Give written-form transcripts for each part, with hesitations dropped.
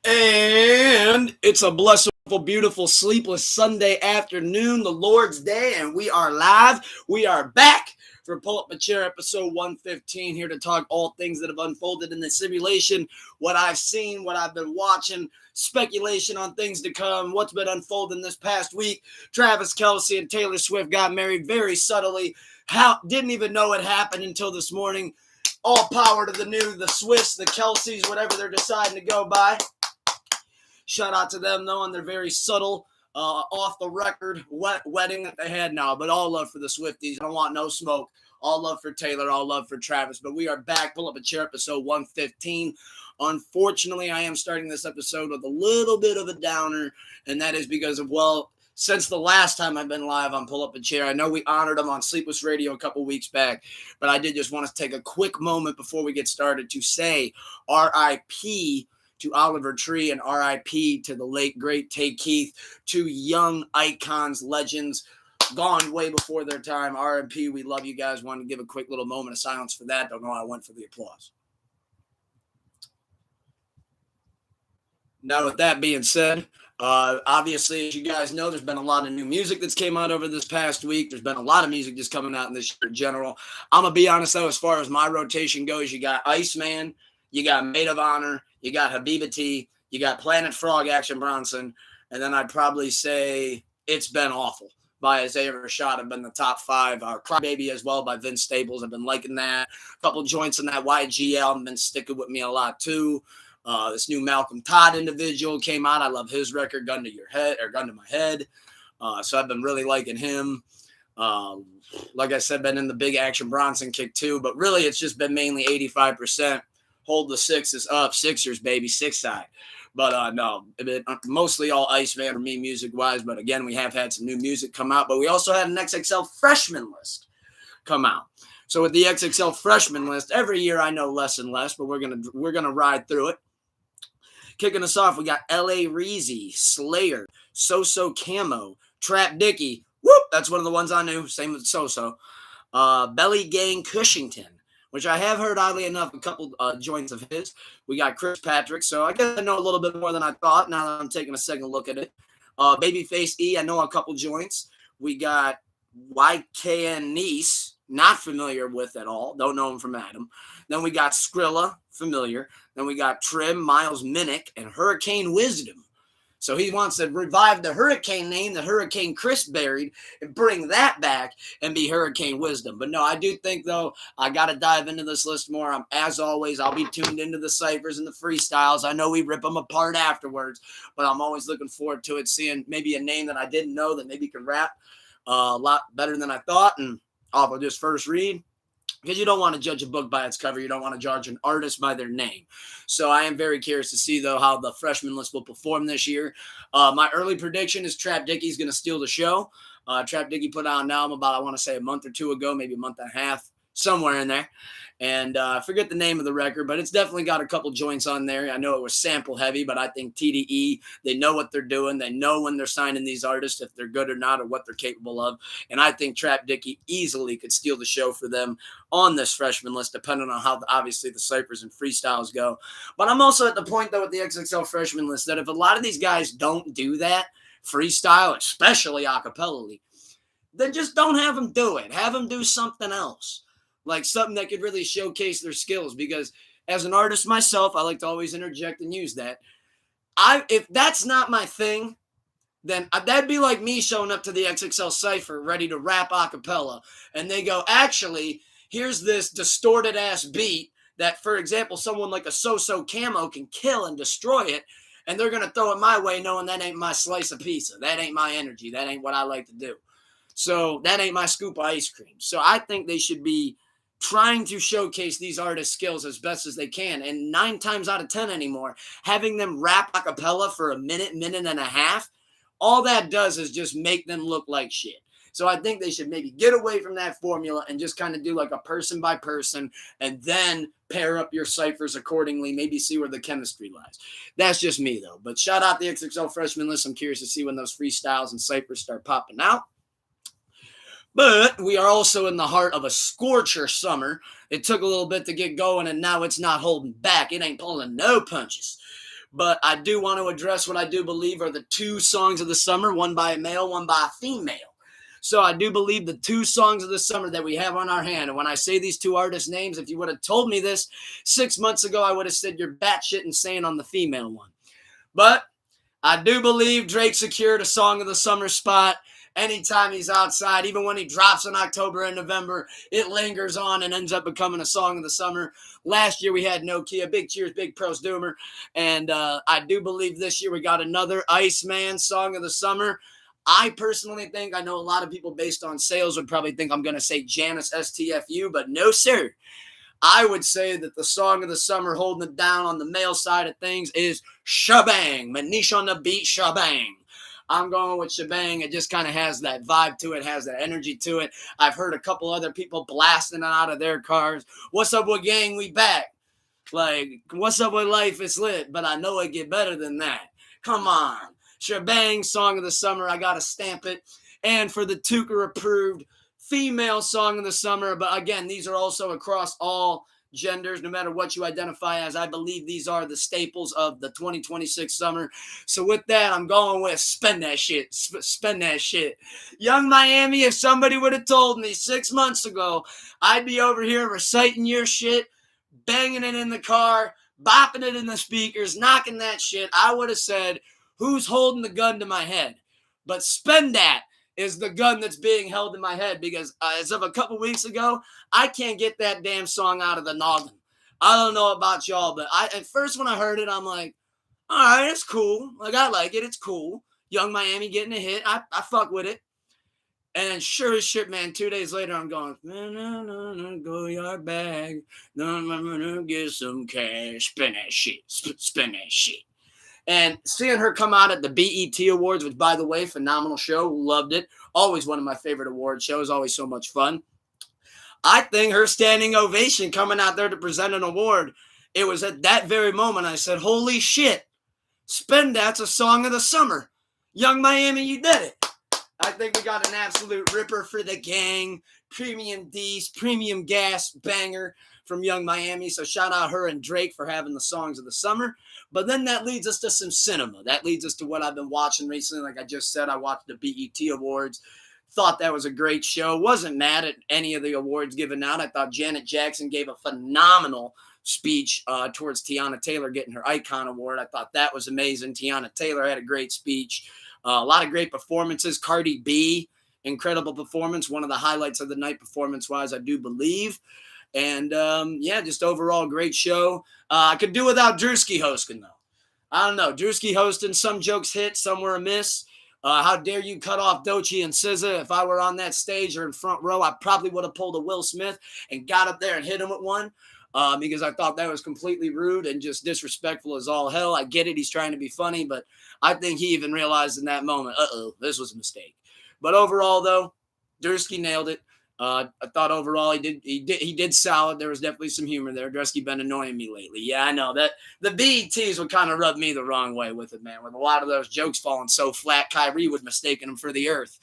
And it's a blessed, beautiful, sleepless Sunday afternoon, the Lord's Day, and we are live. We are back for Pull Up a Chair episode 115, here to talk all things that have unfolded in the simulation, what I've seen, what I've been watching, speculation on things to come, what's been unfolding this past week. Travis Kelce and Taylor Swift got married very subtly. Didn't even know it happened until this morning. All power to the Swifts, the Kelces, whatever they're deciding to go by. Shout out to them, though, on their very subtle, off-the-record wedding that they had now. But all love for the Swifties. I don't want no smoke. All love for Taylor. All love for Travis. But we are back. Pull Up a Chair, episode 115. Unfortunately, I am starting this episode with a little bit of a downer, and that is because of, since the last time I've been live on Pull Up a Chair, I know we honored him on Sleepless Radio a couple weeks back, but I did just want to take a quick moment before we get started to say R.I.P. to Oliver Tree and R.I.P. to the late, great Tay Keith, two young icons, legends, gone way before their time. R.I.P. We love you guys. Wanted to give a quick little moment of silence for that. Don't know why I went for the applause. Now, with that being said, obviously, as you guys know, there's been a lot of new music that's came out over this past week. There's been a lot of music just coming out in this year in general. I'm going to be honest, though, as far as my rotation goes, you got Iceman, you got Maid of Honor, you got Habiba T, you got Planet Frog, Action Bronson, and then I'd probably say It's Been Awful by Isaiah Rashad have been the top five. Crybaby as well by Vince Staples. I've been liking that. A couple joints in that YG album been sticking with me a lot too. This new Malcolm Todd individual came out. I love his record, Gun to My Head. So I've been really liking him. Like I said, been in the big Action Bronson kick too, but really it's just been mainly 85%. Hold the sixes up, Sixers, baby, six side. But no, mostly all Iceman for me music-wise. But again, we have had some new music come out. But we also had an XXL freshman list come out. So with the XXL freshman list, every year I know less and less, but we're gonna ride through it. Kicking us off, we got L.A. Reezy, Slayer, So-So Camo, Trap Dicky. Whoop, that's one of the ones I knew. Same with So-So. Belly Gang Cushington, which I have heard, oddly enough, a couple joints of his. We got Chris Patrick, so I guess I know a little bit more than I thought now that I'm taking a second look at it. Babyface E, I know a couple joints. We got YKN Nice, not familiar with at all. Don't know him from Adam. Then we got Skrilla, familiar. Then we got Trim, Miles Minnick, and Hurricane Wisdom. So he wants to revive the Hurricane name that Hurricane Chris buried and bring that back and be Hurricane Wisdom. But no, I do think, though, I got to dive into this list more. As always, I'll be tuned into the ciphers and the freestyles. I know we rip them apart afterwards, but I'm always looking forward to it, seeing maybe a name that I didn't know that maybe can rap a lot better than I thought. And I'll just first read, because you don't want to judge a book by its cover. You don't want to judge an artist by their name. So I am very curious to see, though, how the freshman list will perform this year. My early prediction is Trap Dicky's going to steal the show. Trap Dicky put out an album about, I want to say, a month or two ago, maybe a month and a half, somewhere in there. And I forget the name of the record, but it's definitely got a couple joints on there. I know it was sample heavy, but I think TDE, they know what they're doing. They know when they're signing these artists, if they're good or not, or what they're capable of. And I think Trap Dicky easily could steal the show for them on this freshman list, depending on how, obviously, the ciphers and freestyles go. But I'm also at the point, though, with the XXL freshman list, that if a lot of these guys don't do that, freestyle, especially acapella, then just don't have them do it. Have them do something else. Like something that could really showcase their skills, because as an artist myself, I like to always interject and use that. If that's not my thing, then that'd be like me showing up to the XXL Cypher ready to rap a cappella, and they go, actually, here's this distorted ass beat that, for example, someone like a So-So Camo can kill and destroy it, and they're going to throw it my way knowing that ain't my slice of pizza. That ain't my energy. That ain't what I like to do. So that ain't my scoop of ice cream. So I think they should be trying to showcase these artists' skills as best as they can. And 9 times out of 10 anymore, having them rap a cappella for a minute and a half, all that does is just make them look like shit. So I think they should maybe get away from that formula and just kind of do like a person by person, and then pair up your ciphers accordingly, maybe see where the chemistry lies. That's just me, though. But shout out the XXL freshman list. I'm curious to see when those freestyles and ciphers start popping out. But we are also in the heart of a scorcher summer. It took a little bit to get going, and now it's not holding back. It ain't pulling no punches. But I do want to address what I do believe are the two songs of the summer, one by a male, one by a female. So I do believe the two songs of the summer that we have on our hand. And when I say these two artists' names, if you would have told me this 6 months ago, I would have said you're batshit insane on the female one. But I do believe Drake secured a song of the summer spot anytime he's outside. Even when he drops in October and November, it lingers on and ends up becoming a song of the summer. Last year we had Nokia. Big cheers, big pros, Doomer. And I do believe this year we got another Iceman song of the summer. I personally think, I know a lot of people based on sales would probably think I'm going to say Janice STFU, but no, sir. I would say that the song of the summer holding it down on the male side of things is Shabang. Manish on the beat, Shabang. I'm going with Shabang. It just kind of has that vibe to it, has that energy to it. I've heard a couple other people blasting it out of their cars. What's up with gang? We back. Like, what's up with life? It's lit. But I know it get better than that. Come on. Shabang, song of the summer. I got to stamp it. And for the Tucker approved female song of the summer. But again, these are also across all genders, no matter what you identify as. I believe these are the staples of the 2026 summer. So with that, I'm going with Spend That Shit. Spend That Shit. Young Miami, if somebody would have told me 6 months ago, I'd be over here reciting your shit, banging it in the car, bopping it in the speakers, knocking that shit, I would have said, who's holding the gun to my head? But Spend That is the gun that's being held in my head, because as of a couple weeks ago, I can't get that damn song out of the noggin. I don't know about y'all, but at first when I heard it, I'm like, all right, it's cool. Like, I like it. It's cool. Young Miami getting a hit. I fuck with it. And sure as shit, man, 2 days later, I'm going, go yard bag. Get some cash. Spend that shit. Spend that shit. And seeing her come out at the BET Awards, which, by the way, phenomenal show. Loved it. Always one of my favorite award shows. Always so much fun. I think her standing ovation coming out there to present an award, it was at that very moment I said, holy shit, Spend That's a song of the summer. Young Miami, you did it. I think we got an absolute ripper for the gang. Premium D's, premium gas banger from Young Miami. So shout out her and Drake for having the songs of the summer. But then that leads us to some cinema. That leads us to what I've been watching recently. Like I just said, I watched the BET Awards. Thought that was a great show. Wasn't mad at any of the awards given out. I thought Janet Jackson gave a phenomenal speech towards Tiana Taylor getting her Icon Award. I thought that was amazing. Tiana Taylor had a great speech. A lot of great performances. Cardi B, incredible performance. One of the highlights of the night performance-wise, I do believe. And, yeah, just overall great show. I could do without Drewski hosting, though. I don't know. Drewski hosting, some jokes hit, some were a miss. How dare you cut off Doechii and SZA? If I were on that stage or in front row, I probably would have pulled a Will Smith and got up there and hit him with one. Because I thought that was completely rude and just disrespectful as all hell. I get it. He's trying to be funny, but I think he even realized in that moment, this was a mistake. But overall, though, Drewski nailed it. I thought overall he did solid. There was definitely some humor there. Drewski been annoying me lately. Yeah, I know that the BETs would kind of rub me the wrong way with it, man. With a lot of those jokes falling so flat, Kyrie would mistaken him for the earth.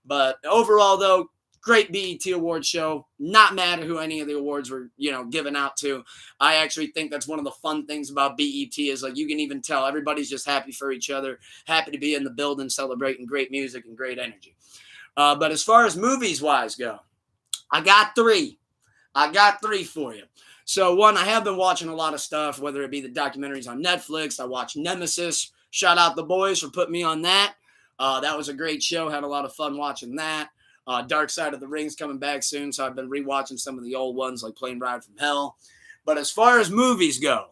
But overall, though, great BET award show. Not mad at who any of the awards were, given out to. I actually think that's one of the fun things about BET is like you can even tell everybody's just happy for each other, happy to be in the building, celebrating great music and great energy. But as far as movies-wise go, I got three for you. So one, I have been watching a lot of stuff, whether it be the documentaries on Netflix. I watched Nemesis. Shout out the boys for putting me on that. That was a great show. Had a lot of fun watching that. Dark Side of the Ring's coming back soon, so I've been rewatching some of the old ones like Plane Ride from Hell. But as far as movies go,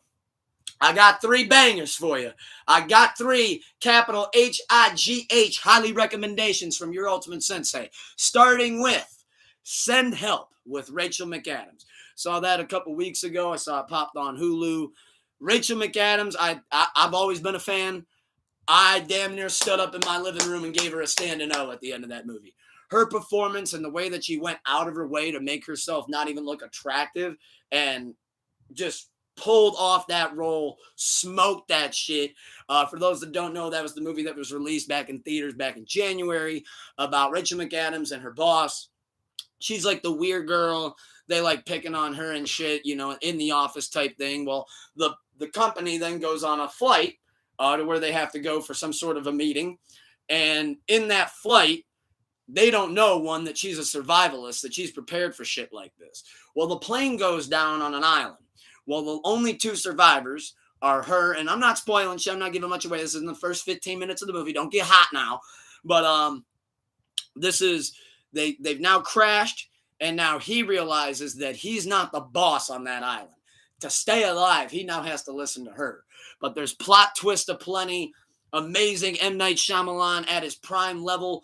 I got three bangers for you. I got three capital HIGH highly recommendations from your ultimate sensei, starting with Send Help with Rachel McAdams. Saw that a couple weeks ago. I saw it popped on Hulu. Rachel McAdams, I've always been a fan. I damn near stood up in my living room and gave her a standing O at the end of that movie. Her performance and the way that she went out of her way to make herself not even look attractive and just pulled off that role, smoked that shit. For those that don't know, that was the movie that was released back in theaters back in January about Rachel McAdams and her boss. She's like the weird girl. They like picking on her and shit, in the office type thing. Well, the company then goes on a flight to where they have to go for some sort of a meeting. And in that flight, they don't know, one, that she's a survivalist, that she's prepared for shit like this. Well, the plane goes down on an island. Well, the only two survivors are her, and I'm not spoiling shit, I'm not giving much away. This is in the first 15 minutes of the movie. Don't get hot now. But this is, they've now crashed, and now he realizes that he's not the boss on that island. To stay alive, he now has to listen to her. But there's plot twist aplenty. Amazing M. Night Shyamalan at his prime level.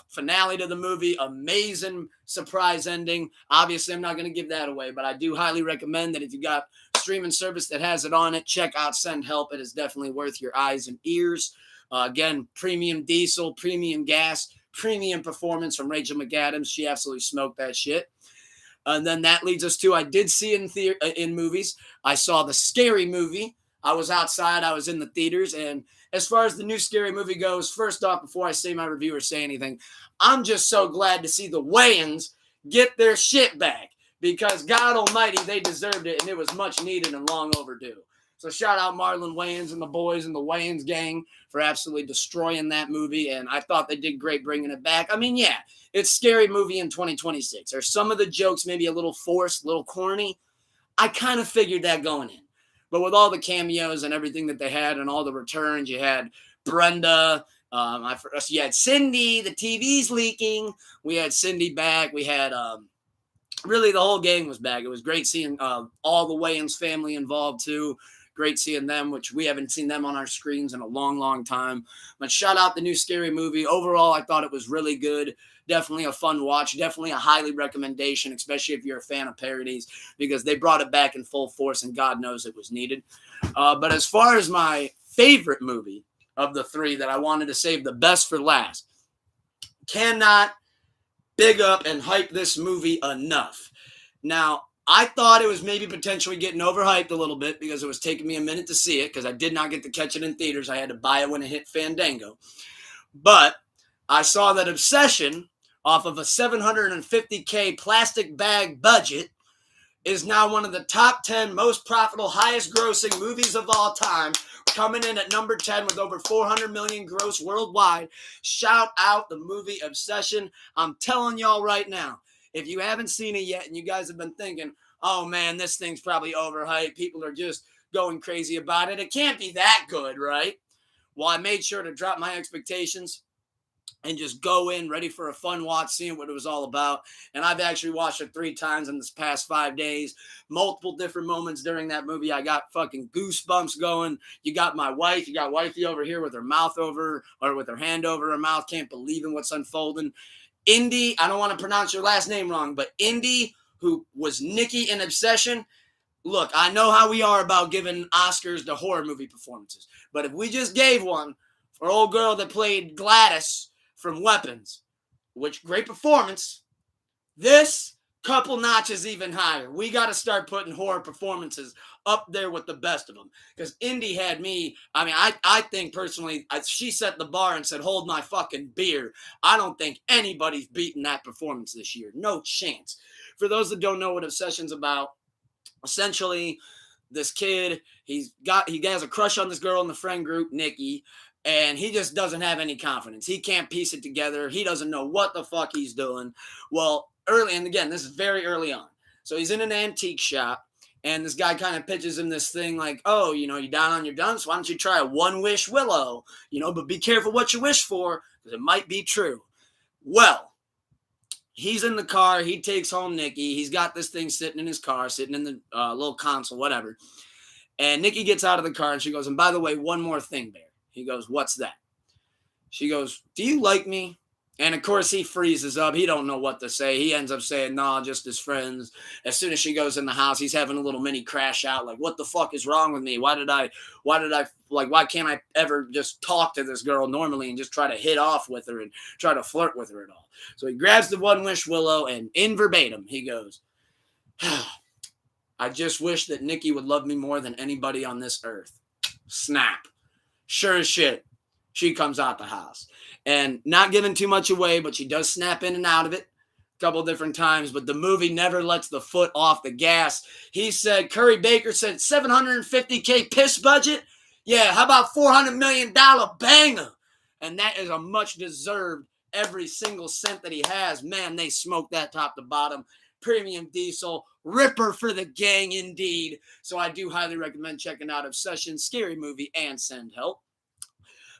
Finale to the movie. Amazing surprise ending. Obviously, I'm not going to give that away, but I do highly recommend that if you got a streaming service that has it on it, check out Send Help. It is definitely worth your eyes and ears. Again, premium diesel, premium gas, premium performance from Rachel McAdams. She absolutely smoked that shit. And then that leads us to, I did see in movies. I saw the Scary Movie. I was outside. I was in the theaters. And as far as the new Scary Movie goes, first off, before I say my review or say anything, I'm just so glad to see the Wayans get their shit back. Because God almighty, they deserved it. And it was much needed and long overdue. So shout out Marlon Wayans and the boys and the Wayans gang for absolutely destroying that movie. And I thought they did great bringing it back. I mean, yeah, it's Scary Movie in 2026. Are some of the jokes maybe a little forced, a little corny? I kind of figured that going in. But with all the cameos and everything that they had and all the returns, you had Brenda, you had Cindy, the TV's leaking. We had Cindy back. We had really the whole gang was back. It was great seeing all the Wayans family involved too. Great seeing them, which we haven't seen them on our screens in a long, long time. But shout out the new Scary Movie. Overall, I thought it was really good. Definitely a fun watch. Definitely a highly recommendation, especially if you're a fan of parodies, because they brought it back in full force, and God knows it was needed. But as far as my favorite movie of the three that I wanted to save the best for last, cannot big up and hype this movie enough. Now, I thought it was maybe potentially getting overhyped a little bit because it was taking me a minute to see it because I did not get to catch it in theaters. I had to buy it when it hit Fandango. But I saw that Obsession, off of a $750K plastic bag budget, is now one of the top 10 most profitable, highest grossing movies of all time, coming in at number 10 with over 400 million gross worldwide. Shout out the movie Obsession. I'm telling y'all right now, if you haven't seen it yet and you guys have been thinking, oh man, this thing's probably overhyped, people are just going crazy about it, it can't be that good, right? Well, I made sure to drop my expectations and just go in ready for a fun watch, seeing what it was all about. And I've actually watched it 3 times in this past 5 days. Multiple different moments during that movie. I got fucking goosebumps going. You got my wife. You got wifey over here with her mouth over, or with her hand over her mouth. Can't believe in what's unfolding. Indy, I don't want to pronounce your last name wrong, but Indy, who was Nikki in Obsession. Look, I know how we are about giving Oscars to horror movie performances. But if we just gave one for old girl that played Gladys from Weapons, which great performance, this couple notches even higher. We got to start putting horror performances up there with the best of them, because Indy had me. I mean, I think personally, she set the bar and said, hold my fucking beer. I don't think anybody's beaten that performance this year. No chance. For those that don't know what Obsession's about, essentially this kid, he has a crush on this girl in the friend group, Nikki, and he just doesn't have any confidence. He can't piece it together. He doesn't know what the fuck he's doing. Well, early, and again, this is very early on. So he's in an antique shop, and this guy kind of pitches him this thing like, oh, you know, you're down on your dumps. Why don't you try a one-wish willow? You know, but be careful what you wish for, because it might be true. Well, he's in the car. He takes home Nikki. He's got this thing sitting in his car, sitting in the little console, whatever. And Nikki gets out of the car, and she goes, and by the way, one more thing, Bear. He goes, what's that? She goes, do you like me? And of course he freezes up. He don't know what to say. He ends up saying, nah, just as friends. As soon as she goes in the house, he's having a little mini crash out. Like, what the fuck is wrong with me? Why can't I ever just talk to this girl normally and just try to hit off with her and try to flirt with her at all? So he grabs the one wish willow, and in verbatim, he goes, I just wish that Nikki would love me more than anybody on this earth. Snap. Sure as shit, she comes out the house. And not giving too much away, but she does snap in and out of it a couple different times. But the movie never lets the foot off the gas. He said, Curry Baker said, $750K piss budget? Yeah, how about $400 million banger? And that is a much deserved every single cent that he has. Man, they smoked that top to bottom. Premium diesel, ripper for the gang indeed. So I do highly recommend checking out Obsession, Scary Movie, and Send Help.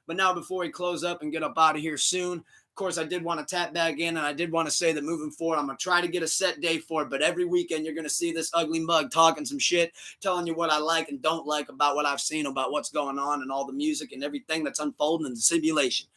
But now, before we close up and get up out of here soon, of course, I did want to tap back in, and I did want to say that moving forward, I'm going to try to get a set day for it. But every weekend, you're going to see this ugly mug talking some shit, telling you what I like and don't like about what I've seen, about what's going on, and all the music and everything that's unfolding in the simulation.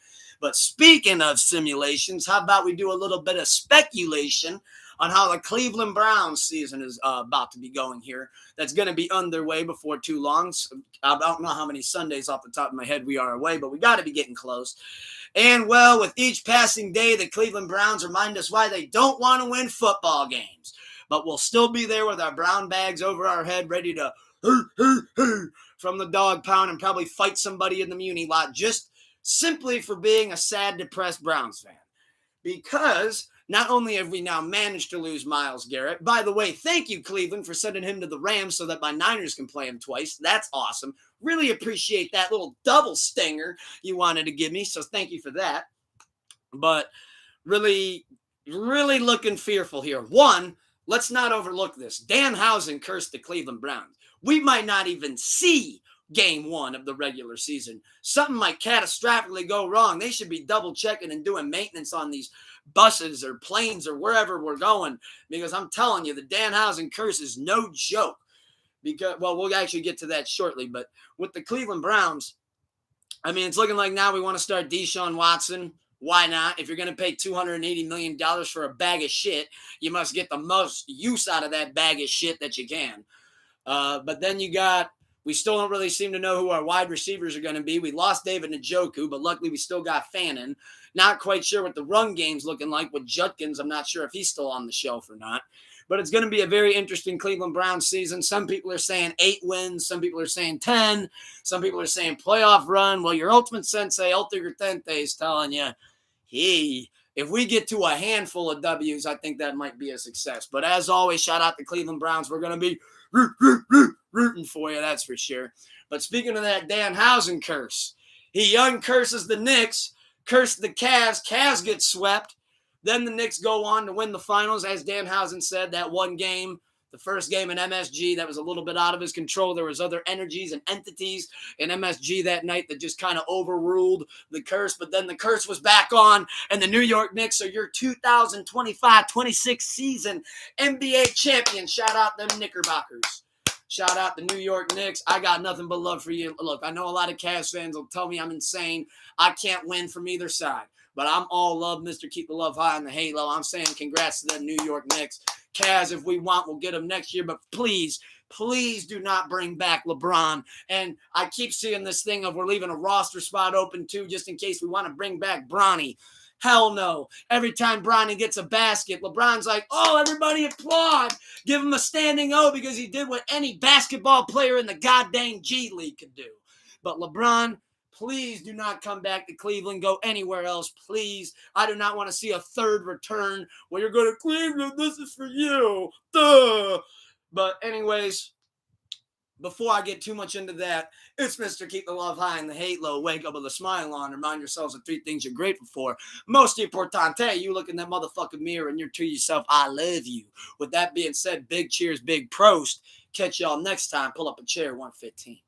But speaking of simulations, how about we do a little bit of speculation on how the Cleveland Browns season is about to be going here. That's going to be underway before too long. So I don't know how many Sundays off the top of my head we are away, but we got to be getting close. And, well, with each passing day, the Cleveland Browns remind us why they don't want to win football games. But we'll still be there with our brown bags over our head, ready to from the dog pound and probably fight somebody in the Muni lot just simply for being a sad, depressed Browns fan. Because not only have we now managed to lose Myles Garrett, by the way, thank you, Cleveland, for sending him to the Rams so that my Niners can play him twice. That's awesome. Really appreciate that little double stinger you wanted to give me, so thank you for that. But really, really looking fearful here. One, let's not overlook this. Danhausen cursed the Cleveland Browns. We might not even see game one of the regular season. Something might catastrophically go wrong. They should be double checking and doing maintenance on these buses or planes or wherever we're going, because I'm telling you, the Danhausen curse is no joke. Because, well, we'll actually get to that shortly, but with the Cleveland Browns, I mean, it's looking like now we want to start Deshaun Watson. Why not? If you're going to pay $280 million for a bag of shit, you must get the most use out of that bag of shit that you can. But then we still don't really seem to know who our wide receivers are going to be. We lost David Njoku, but luckily we still got Fannin. Not quite sure what the run game's looking like with Judkins. I'm not sure if he's still on the shelf or not. But it's going to be a very interesting Cleveland Browns season. Some people are saying 8 wins. Some people are saying 10. Some people are saying playoff run. Well, your ultimate sensei, Ultiger Tente, is telling you, hey, if we get to a handful of W's, I think that might be a success. But as always, shout out to Cleveland Browns. We're going to be rooting for you, that's for sure. But speaking of that Danhausen curse, he uncurses the Knicks, cursed the Cavs. Cavs get swept. Then the Knicks go on to win the finals. As Danhausen said, that one game, the first game in MSG, that was a little bit out of his control. There was other energies and entities in MSG that night that just kind of overruled the curse. But then the curse was back on, and the New York Knicks are your 2025-26 season NBA champions. Shout out them Knickerbockers. Shout out the New York Knicks. I got nothing but love for you. Look, I know a lot of Cavs fans will tell me I'm insane. I can't win from either side. But I'm all love, Mr. Keep the Love High and the Halo. I'm saying congrats to the New York Knicks. Cavs, if we want, we'll get them next year. But please, please do not bring back LeBron. And I keep seeing this thing of we're leaving a roster spot open too, just in case we want to bring back Bronny. Hell no. Every time Bronny gets a basket, LeBron's like, oh, everybody applaud. Give him a standing O because he did what any basketball player in the goddamn G League could do. But LeBron, please do not come back to Cleveland. Go anywhere else, please. I do not want to see a third return where you're going to Cleveland. This is for you. Duh. But anyways, before I get too much into that, it's Mr. Keep the Love High and the Hate Low. Wake up with a smile on. Remind yourselves of 3 things you're grateful for. Most importante, you look in that motherfucking mirror and you're to yourself, I love you. With that being said, big cheers, big prost. Catch y'all next time. Pull up a chair, 115.